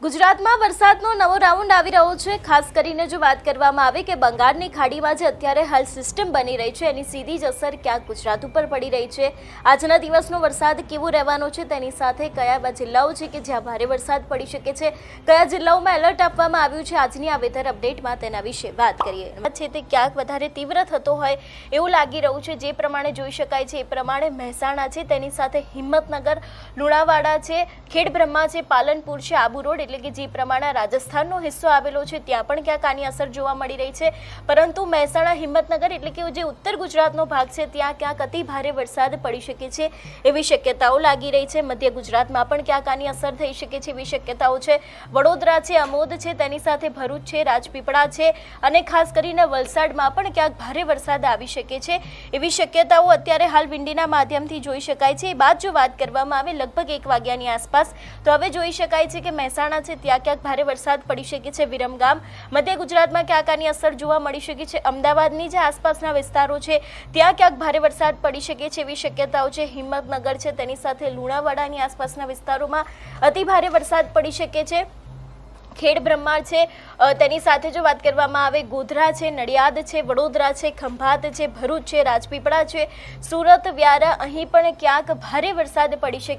ગુજરાતમાં વરસાદનો નવો રાઉન્ડ આવી રહ્યો છે। ખાસ કરીને જો વાત કરવામાં આવે કે બંગાળની ખાડીમાં જે અત્યારે હાલ સિસ્ટમ બની રહી છે એની સીધી જ અસર ક્યાંક ગુજરાત ઉપર પડી રહી છે। આજના દિવસનો વરસાદ કેવો રહેવાનો છે તેની સાથે કયા જિલ્લાઓ છે કે જ્યાં ભારે વરસાદ પડી શકે છે, કયા જિલ્લાઓમાં એલર્ટ આપવામાં આવ્યું છે, આજની આ વેધર અપડેટમાં તેના વિશે વાત કરીએ છે। તે ક્યાંક વધારે તીવ્ર થતો હોય એવું લાગી રહ્યું છે। જે પ્રમાણે જોઈ શકાય છે એ પ્રમાણે મહેસાણા છે, તેની સાથે હિંમતનગર, લુણાવાડા છે, ખેડબ્રહ્મા છે, પાલનપુર છે, આબુ રોડ એટલે કે જે પ્રમાણે રાજસ્થાનનો હિસ્સો આવેલો છે ત્યાં પણ ક્યાંક આની અસર જોવા મળી રહી છે। પરંતુ મહેસાણા, હિંમતનગર એટલે કે જે ઉત્તર ગુજરાતનો ભાગ છે ત્યાં ક્યાંક અતિ ભારે વરસાદ પડી શકે છે એવી શક્યતાઓ લાગી રહી છે। મધ્ય ગુજરાતમાં પણ ક્યાંક આની અસર થઈ શકે છે એવી શક્યતાઓ છે। વડોદરા છે, અમોદ છે, તેની સાથે ભરૂચ છે, રાજપીપળા છે અને ખાસ કરીને વલસાડમાં પણ ક્યાંક ભારે વરસાદ આવી શકે છે એવી શક્યતાઓ અત્યારે હાલ વિંડીના માધ્યમથી જોઈ શકાય છે। એ બાદ જો વાત કરવામાં આવે લગભગ 1 વાગ્યાની આસપાસ તો હવે જોઈ શકાય છે કે મહેસાણા ત્યાં ક્યાંક ભારે વરસાદ પડી શકે છે। વિરમગામ, મધ્ય ગુજરાતમાં ક્યાંક આની અસર જોવા મળી શકે છે। અમદાવાદની જે આસપાસના વિસ્તારો છે ત્યાં ક્યાંક ભારે વરસાદ પડી શકે છે એવી શક્યતાઓ છે। હિંમતનગર છે, તેની સાથે લુણાવાડાની આસપાસના વિસ્તારોમાં અતિ ભારે વરસાદ પડી શકે છે। ખેડબ્રહ્મા છે, તેની સાથે જો વાત કરવામાં આવે ગોધરા છે, નડિયાદ છે, વડોદરા છે, ખંભાત છે, ભરૂચ છે, રાજપીપળા છે, સુરત, વ્યારા અહીં પણ ક્યાંક ભારે વરસાદ પડી શકે